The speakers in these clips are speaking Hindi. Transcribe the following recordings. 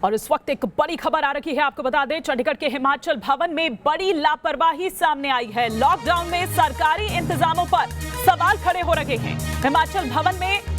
और इस वक्त एक बड़ी खबर आ रही है, आपको बता दें चंडीगढ़ के हिमाचल भवन में बड़ी लापरवाही सामने आई है। लॉकडाउन में सरकारी इंतजामों पर सवाल खड़े हो रहे हैं। हिमाचल भवन में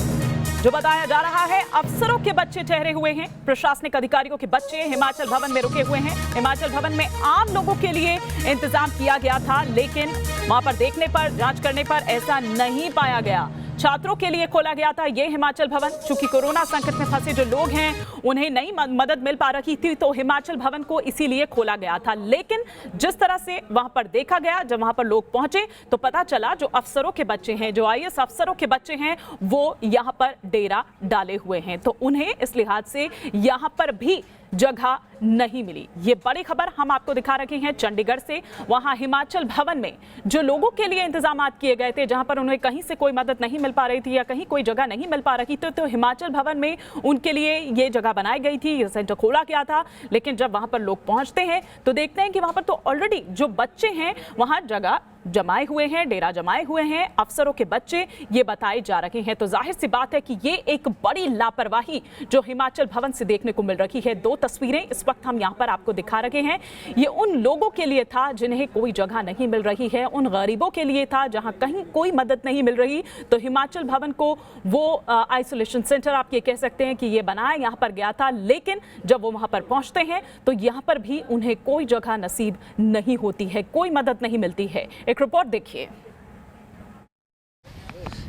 जो बताया जा रहा है अफसरों के बच्चे ठहरे हुए हैं, प्रशासनिक अधिकारियों के बच्चे हिमाचल भवन में रुके हुए हैं। हिमाचल भवन में आम लोगों के लिए इंतजाम किया गया था, लेकिन वहां पर देखने पर, जांच करने पर ऐसा नहीं पाया गया। छात्रों के लिए खोला गया था ये हिमाचल भवन। चूंकि कोरोना संकट में फंसे जो लोग हैं उन्हें नई मदद मिल पा रही थी, तो हिमाचल भवन को इसीलिए खोला गया था। लेकिन जिस तरह से वहां पर देखा गया, जब वहां पर लोग पहुंचे तो पता चला जो अफसरों के बच्चे हैं, जो आईएएस अफसरों के बच्चे हैं, वो यहां पर डेरा डाले हुए हैं। तो उन्हें इस लिहाज से यहां पर भी जगह नहीं मिली। ये बड़ी खबर हम आपको दिखा रहे हैं चंडीगढ़ से। वहां हिमाचल भवन में जो लोगों के लिए इंतजाम किए गए थे, जहां पर उन्हें कहीं से कोई मदद नहीं मिल पा रही थी या कहीं कोई जगह नहीं मिल पा रही थी, तो हिमाचल भवन में उनके लिए ये जगह बनाई गई थी, ये सेंटर खोला गया था। लेकिन जब वहां पर लोग पहुंचते हैं तो देखते हैं कि वहां पर तो ऑलरेडी जो बच्चे हैं वहां जगह जमाए हुए हैं, डेरा जमाए हुए हैं, अफसरों के बच्चे ये बताए जा रहे हैं। तो जाहिर सी बात है कि ये एक बड़ी लापरवाही जो हिमाचल भवन से देखने को मिल रही है। दो तस्वीरें इस वक्त हम यहाँ पर आपको दिखा रहे हैं। ये उन लोगों के लिए था जिन्हें कोई जगह नहीं मिल रही है, उन गरीबों के लिए था जहां कहीं कोई मदद नहीं मिल रही। तो हिमाचल भवन को वो आइसोलेशन सेंटर आप ये कह सकते हैं कि ये बनाया यहाँ पर गया था, लेकिन जब वो वहां पर पहुंचते हैं तो यहाँ पर भी उन्हें कोई जगह नसीब नहीं होती है, कोई मदद नहीं मिलती है। एक रिपोर्ट देखिए।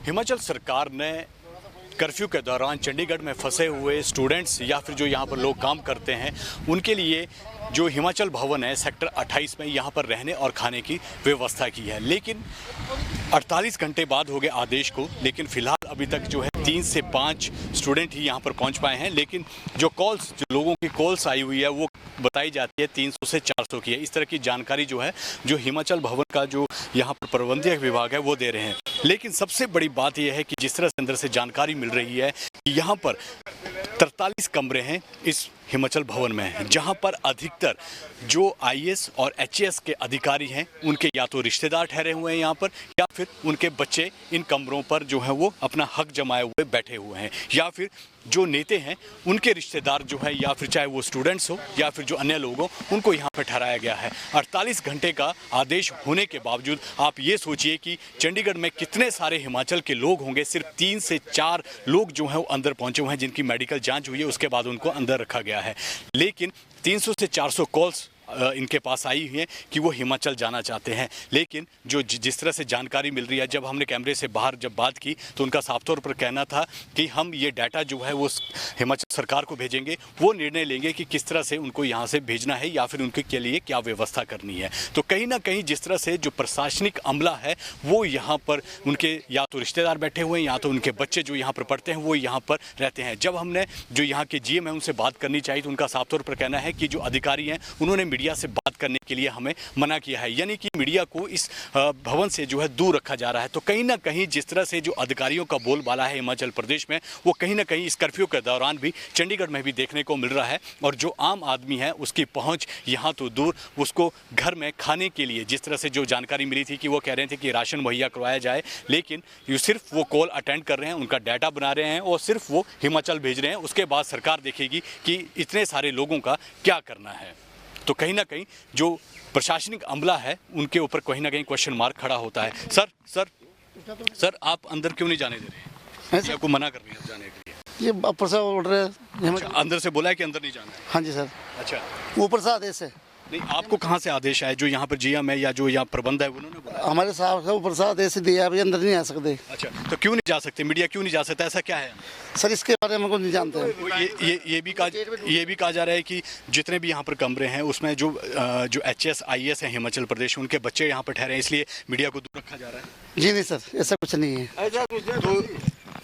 हिमाचल सरकार ने कर्फ्यू के दौरान चंडीगढ़ में फंसे हुए स्टूडेंट्स या फिर जो यहाँ पर लोग काम करते हैं उनके लिए जो हिमाचल भवन है सेक्टर 28 में यहाँ पर रहने और खाने की व्यवस्था की है। लेकिन 48 घंटे बाद हो गए आदेश को, लेकिन फिलहाल अभी तक जो है 3 से 5 स्टूडेंट ही यहाँ पर पहुँच पाए हैं। लेकिन जो लोगों की कॉल्स आई हुई है वो बताई जाती है 300 से 400 की है। इस तरह की जानकारी जो है जो हिमाचल भवन का जो यहाँ पर प्रबंधक विभाग है वो दे रहे हैं। लेकिन सबसे बड़ी बात यह है कि जिस तरह से अंदर से जानकारी मिल रही है कि यहाँ पर 43 कमरे हैं इस हिमाचल भवन में, जहां पर अधिकतर जो आईएएस और एचएएस के अधिकारी हैं उनके या तो रिश्तेदार ठहरे हुए हैं यहाँ पर, या फिर उनके बच्चे इन कमरों पर जो है वो अपना हक जमाए हुए बैठे हुए हैं, या फिर जो नेता हैं उनके रिश्तेदार जो है, या फिर चाहे वो स्टूडेंट्स हो या फिर जो अन्य लोग हो, उनको यहाँ पर ठहराया गया है। 48 घंटे का आदेश होने के बावजूद आप ये सोचिए कि चंडीगढ़ में कितने सारे हिमाचल के लोग होंगे। सिर्फ 3 से 4 लोग जो हैं वो अंदर पहुँचे हुए हैं, जिनकी मेडिकल जाँच हुई है, उसके बाद उनको अंदर रखा गया है। लेकिन 300 से 400 कॉल्स इनके पास आई हुई है कि वो हिमाचल जाना चाहते हैं। लेकिन जो जिस तरह से जानकारी मिल रही है, जब हमने कैमरे से बाहर जब बात की तो उनका साफ तौर पर कहना था कि हम ये डाटा जो है वो हिमाचल सरकार को भेजेंगे, वो निर्णय लेंगे कि किस तरह से उनको यहाँ से भेजना है या फिर उनके लिए क्या व्यवस्था करनी है। तो कहीं ना कहीं जिस तरह से जो प्रशासनिक अमला है वो यहाँ पर उनके या तो रिश्तेदार बैठे हुए हैं या तो उनके बच्चे जो यहाँ पर पढ़ते हैं वो यहाँ पर रहते हैं। जब हमने जो यहाँ के जीएम है उनसे बात करनी चाहिए तो उनका साफ तौर पर कहना है कि जो अधिकारी हैं उन्होंने मीडिया से बात करने के लिए हमें मना किया है, यानी कि मीडिया को इस भवन से जो है दूर रखा जा रहा है। तो कहीं ना कहीं जिस तरह से जो अधिकारियों का बोलबाला है हिमाचल प्रदेश में, वो कहीं ना कहीं इस कर्फ्यू के दौरान भी चंडीगढ़ में भी देखने को मिल रहा है। और जो आम आदमी है उसकी पहुंच यहाँ तो दूर, उसको घर में खाने के लिए जिस तरह से जो जानकारी मिली थी कि वो कह रहे थे कि राशन मुहैया करवाया जाए, लेकिन ये सिर्फ वो कॉल अटेंड कर रहे हैं, उनका डाटा बना रहे हैं और सिर्फ वो हिमाचल भेज रहे हैं। उसके बाद सरकार देखेगी कि इतने सारे लोगों का क्या करना है। तो कहीं ना कहीं जो प्रशासनिक अमला है उनके ऊपर कहीं ना कहीं क्वेश्चन मार्क खड़ा होता है। सर आप अंदर क्यों नहीं जाने दे रहे हैं? आपको मना कर रही है जाने के लिए? ये ऊपर से ऑर्डर है। अच्छा, अंदर से बोला है कि अंदर नहीं जाना है? हाँ जी सर। अच्छा, ऊपर से आदेश है। नहीं, आपको कहाँ से आदेश है? जो यहाँ पर जीएम है या जो यहाँ प्रबंध है उन्होंने बोला? हमारे साहब का ऊपर से आदेश दिया, अभी अंदर नहीं आ सकते। अच्छा, तो क्यों नहीं जा सकते? मीडिया क्यों नहीं जा सकता? ऐसा क्या है सर? इसके बारे में कुछ नहीं जानते हैं। ये भी कहा जा रहा है कि जितने भी यहाँ पर कमरे हैं उसमें जो एचएएस आईएएस है हिमाचल प्रदेश, उनके बच्चे यहाँ पर ठहरे हैं, इसलिए मीडिया को दूर रखा जा रहा है। जी नहीं सर, ऐसा कुछ नहीं है। तो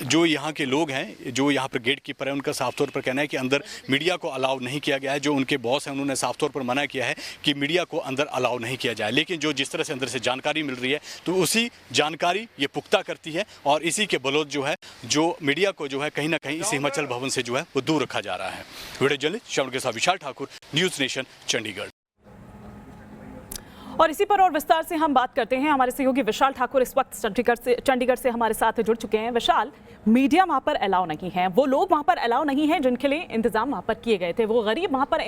जो यहाँ के लोग हैं, जो यहाँ पर गेट कीपर है, उनका साफ तौर पर कहना है कि अंदर मीडिया को अलाउ नहीं किया गया है। जो उनके बॉस हैं उन्होंने साफ तौर पर मना किया है कि मीडिया को अंदर अलाउ नहीं किया जाए। लेकिन जो जिस तरह से अंदर से जानकारी मिल रही है तो उसी जानकारी ये पुख्ता करती है और इसी के बलोच जो है जो मीडिया को जो है कहीं ना कहीं इस हिमाचल भवन से जो है वो दूर रखा जा रहा है। वीडियो जर्नलिस्ट श्याम के साथ विशाल ठाकुर, न्यूज़ नेशन, चंडीगढ़। और इसी पर और विस्तार से हम बात करते हैं। हमारे सहयोगी विशाल ठाकुर इस वक्त चंडीगढ़ से हमारे साथ जुड़ चुके हैं। विशाल, मीडिया वहां पर अलाउ नहीं है, वो लोग वहां पर अलाउ नहीं है जिनके लिए इंतजाम वहां पर किए गए थे, वो गरीब वहां पर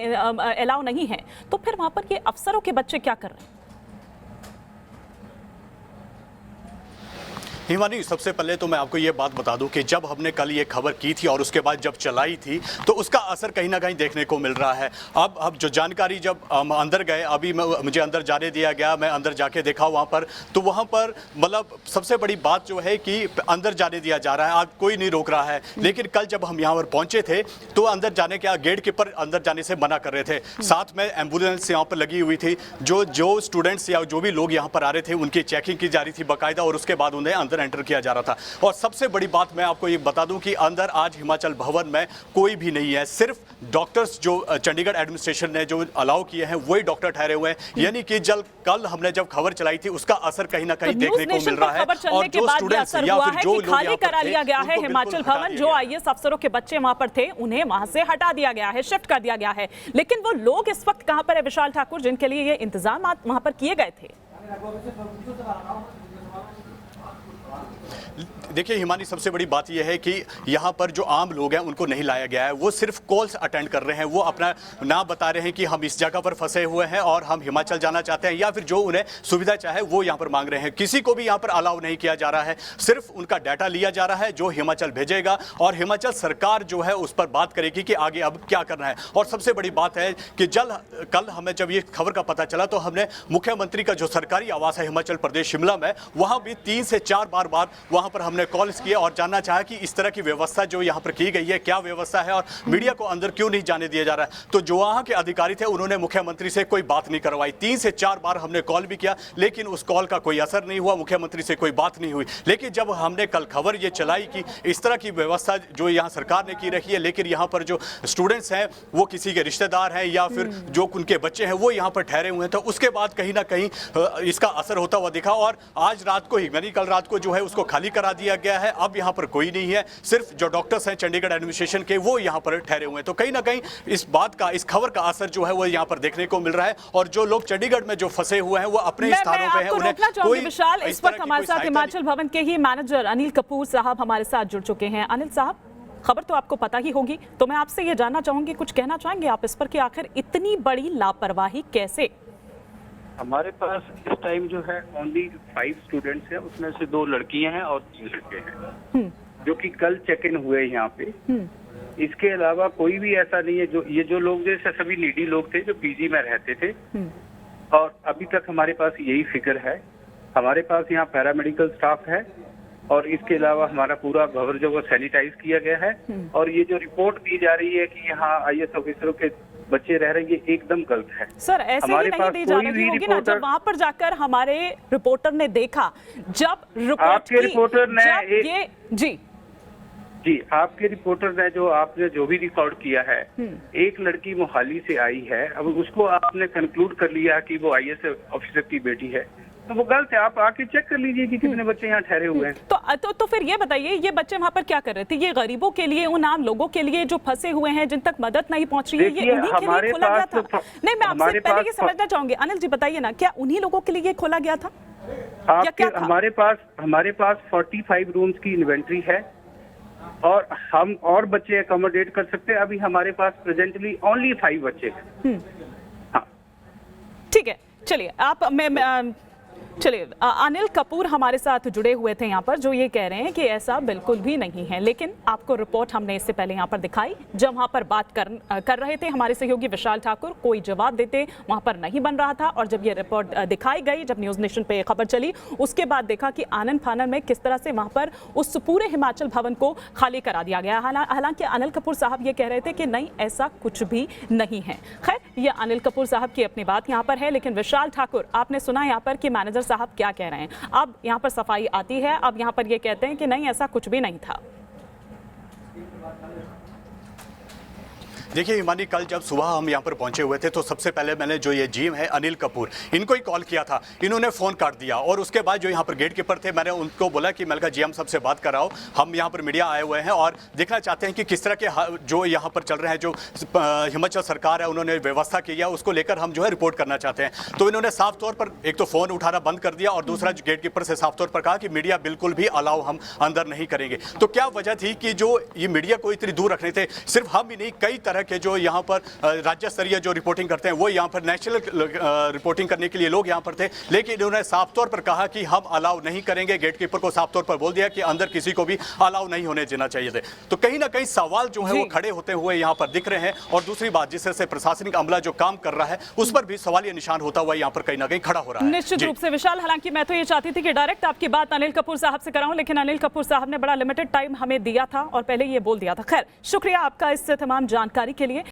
अलाउ नहीं है, तो फिर वहां पर ये अफसरों के बच्चे क्या कर रहे हैं? हिमानी, सबसे पहले तो मैं आपको ये बात बता दूं कि जब हमने कल ये खबर की थी और उसके बाद जब चलाई थी तो उसका असर कहीं ना कहीं देखने को मिल रहा है। अब जो जानकारी, जब हम अंदर गए, अभी मुझे अंदर जाने दिया गया, मैं अंदर जाके देखा वहाँ पर, तो वहाँ पर मतलब सबसे बड़ी बात जो है कि अंदर जाने दिया जा रहा है, आज कोई नहीं रोक रहा है। लेकिन कल जब हम यहाँ पर पहुँचे थे तो अंदर जाने के गेट के पर अंदर जाने से मना कर रहे थे। साथ में एम्बुलेंस यहाँ पर लगी हुई थी, जो स्टूडेंट्स या जो भी लोग यहाँ पर आ रहे थे उनकी चेकिंग की जा रही थी बाकायदा, और उसके बाद उन्हें अंदर एंटर किया जा रहा था। और सबसे बड़ी बात मैं आपको ये बता दूं कि अंदर आज हिमाचल भवन में कोई भी नहीं है, सिर्फ डॉक्टर्स जो चंडीगढ़ एडमिनिस्ट्रेशन ने जो अलाउ किए हैं वही डॉक्टर ठहरे हुए हैं। यानी कि कल हमने जब खबर चलाई थी उसका असर कहीं ना कहीं देखने को मिल रहा है। और जो स्टूडेंट्स या फिर जो लोग खाली करा लिया गया है हिमाचल भवन, जो आईएएस अफसरों के बच्चे वहां पर थे उन्हें वहां से हटा दिया गया है, शिफ्ट कर दिया गया है। लेकिन वो लोग इस वक्त कहां पर है विशाल ठाकुर, जिनके लिए ये इंतजाम वहां पर किए गए थे? देखिए हिमानी, सबसे बड़ी बात यह है कि यहाँ पर जो आम लोग हैं उनको नहीं लाया गया है, वो सिर्फ कॉल्स अटेंड कर रहे हैं, वो अपना नाम बता रहे हैं कि हम इस जगह पर फंसे हुए हैं और हम हिमाचल जाना चाहते हैं, या फिर जो उन्हें सुविधा चाहे वो यहाँ पर मांग रहे हैं। किसी को भी यहाँ पर अलाउ नहीं किया जा रहा है, सिर्फ उनका डाटा लिया जा रहा है जो हिमाचल भेजेगा और हिमाचल सरकार जो है उस पर बात करेगी कि आगे अब क्या करना है। और सबसे बड़ी बात है कि कल हमें जब ये खबर का पता चला तो हमने मुख्यमंत्री का जो सरकारी आवास है हिमाचल प्रदेश शिमला में, वहाँ भी 3 से 4 बार वहाँ पर हमने कॉल्स किए और जानना चाहा कि इस तरह की व्यवस्था जो यहाँ पर की गई है क्या व्यवस्था है और मीडिया को अंदर क्यों नहीं जाने दिया जा रहा है। तो जो वहाँ के अधिकारी थे उन्होंने मुख्यमंत्री से कोई बात नहीं करवाई। 3 से 4 बार हमने कॉल भी किया लेकिन उस कॉल का कोई असर नहीं हुआ, मुख्यमंत्री से कोई बात नहीं हुई। लेकिन जब हमने कल खबर ये चलाई कि इस तरह की व्यवस्था जो यहाँ सरकार ने की रखी है, लेकिन यहाँ पर जो स्टूडेंट्स हैं वो किसी के रिश्तेदार हैं या फिर जो उनके बच्चे हैं वो यहाँ पर ठहरे हुए हैं, तो उसके बाद कहीं ना कहीं इसका असर होता हुआ दिखा। और आज रात को ही, यानी कल रात को जो है उसको खाली करा दिया गया है। अब यहाँ पर कोई नहीं है, सिर्फ जो डॉक्टर्स हैं चंडीगढ़ एडमिनिस्ट्रेशन के वो यहाँ पर ठहरे हुए हैं। तो कहीं ना कहीं इस बात का, इस खबर का असर जो है वो यहाँ पर देखने को मिल रहा है। और जो लोग चंडीगढ़ में जो फंसे हुए हैं वो अपने स्थानों पे हैं, उन्हें कोई विशाल, इस वक्त हमारे साथ हिमाचल भवन के ही मैनेजर अनिल कपूर साहब हमारे साथ जुड़ चुके हैं। अनिल साहब, खबर तो आपको पता ही होगी, तो मैं आपसे ये जानना चाहूंगी, कुछ कहना चाहेंगे आप इस पर कि आखिर इतनी बड़ी लापरवाही कैसे? हमारे पास इस टाइम जो है ओनली 5 स्टूडेंट्स हैं, उसमें से 2 लड़कियां हैं और 3 लड़के हैं जो कि कल चेक इन हुए यहाँ पे। इसके अलावा कोई भी ऐसा नहीं है। जो लोग जैसे सभी नीडी लोग थे जो पीजी में रहते थे, और अभी तक हमारे पास यही फिगर है। हमारे पास यहाँ पैरामेडिकल स्टाफ है और इसके अलावा हमारा पूरा भवन जो वो सैनिटाइज किया गया है। और ये जो रिपोर्ट दी जा रही है कि यहाँ आईएएस ऑफिसरों के बच्चे रह रहे हैं, ये एकदम गलत है सर। ऐसे ही नहीं दी जा रही होगी ना, जब वहां पर जाकर हमारे रिपोर्टर ने देखा, जब आपके रिपोर्टर ने आपके रिपोर्टर ने आपने जो भी रिकॉर्ड किया है, एक लड़की मोहाली से आई है, अब उसको आपने कंक्लूड कर लिया कि वो आईएएस ऑफिसर की बेटी है, तो वो गलत है। आप आके चेक कर लीजिए कि कितने बच्चे यहाँ ठहरे हुए हैं। तो फिर ये बताइए, ये बच्चे वहाँ पर क्या कर रहे थे? ये गरीबों के लिए, उन आम लोगों के लिए जो फंसे हुए हैं, जिन तक मदद नहीं पहुँच रही है, ये उन्हीं के लिए खोला गया था? नहीं, मैं आपसे पहले ये समझना चाहूंगी, अनिल जी बताइए ना, क्या उन्हीं लोगों के लिए ये खोला गया था? हमारे पास 45 रूम्स की इन्वेंट्री है और हम और बच्चे अकोमोडेट कर सकते हैं। अभी हमारे पास प्रेजेंटली ओनली 5 बच्चे हैं। हाँ, ठीक है, चलिए चलिए अनिल कपूर हमारे साथ जुड़े हुए थे यहाँ पर, जो ये कह रहे हैं कि ऐसा बिल्कुल भी नहीं है। लेकिन आपको रिपोर्ट हमने इससे पहले यहाँ पर दिखाई, जब वहाँ पर बात कर रहे थे हमारे सहयोगी विशाल ठाकुर, कोई जवाब देते वहाँ पर नहीं बन रहा था। और जब ये रिपोर्ट दिखाई गई, जब न्यूज़ नेशन पे खबर चली, उसके बाद देखा कि आनन फानन में किस तरह से वहाँ पर उस पूरे हिमाचल भवन को खाली करा दिया गया। हालांकि अनिल कपूर साहब ये कह रहे थे कि नहीं, ऐसा कुछ भी नहीं है। खैर, ये अनिल कपूर साहब की अपनी बात यहाँ पर है, लेकिन विशाल ठाकुर, आपने सुना यहाँ पर कि मैनेजर साहब क्या कह रहे हैं। अब यहाँ पर सफाई आती है, अब यहाँ पर ये कहते हैं कि नहीं, ऐसा कुछ भी नहीं था। देखिए हिमानी, कल जब सुबह हम यहाँ पर पहुंचे हुए थे तो सबसे पहले मैंने जो ये जीएम है अनिल कपूर, इनको ही कॉल किया था। इन्होंने फ़ोन काट दिया और उसके बाद जो यहाँ पर गेट कीपर थे, मैंने उनको बोला कि मैंने कहा जीएम साहब से बात कराओ, हम यहाँ पर मीडिया आए हुए हैं और देखना चाहते हैं कि किस तरह के जो यहाँ पर चल रहे हैं, जो हिमाचल सरकार है उन्होंने व्यवस्था की है उसको लेकर हम जो है रिपोर्ट करना चाहते हैं। तो इन्होंने साफ तौर पर एक तो फ़ोन उठाना बंद कर दिया और दूसरा गेट कीपर से साफ तौर पर कहा कि मीडिया बिल्कुल भी अलाउ हम अंदर नहीं करेंगे। तो क्या वजह थी कि जो ये मीडिया को इतनी दूर रखने थे? सिर्फ हम ही नहीं, कई तरह के जो यहाँ पर राज्य स्तरीय जो रिपोर्टिंग करते हैं वो यहाँ पर नेशनल रिपोर्टिंग करने के लिए लोग यहाँ पर थे, लेकिन इन्होंने साफ तौर पर कहा कि हम अलाउ नहीं करेंगे। गेट कीपर को साफ तौर पर बोल दिया कि अंदर किसी को भी अलाउ नहीं होने देना चाहिए थे। तो कहीं ना कहीं सवाल जो है वो खड़े होते हुए यहाँ पर दिख रहे हैं। और दूसरी बात, जिस तरह से प्रशासनिक अमला जो काम कर रहा है उस पर भी सवालिया निशान होता हुआ यहाँ पर कहीं ना कहीं खड़ा हो रहा है। निश्चित रूप से विशाल, हालांकि मैं तो ये चाहती थी कि डायरेक्ट आपकी बात अनिल कपूर साहब से कराऊं, लेकिन अनिल कपूर साहब ने बड़ा लिमिटेड टाइम हमें दिया था और पहले ये बोल दिया था। खैर, शुक्रिया आपका इस तमाम जानकारी के लिए।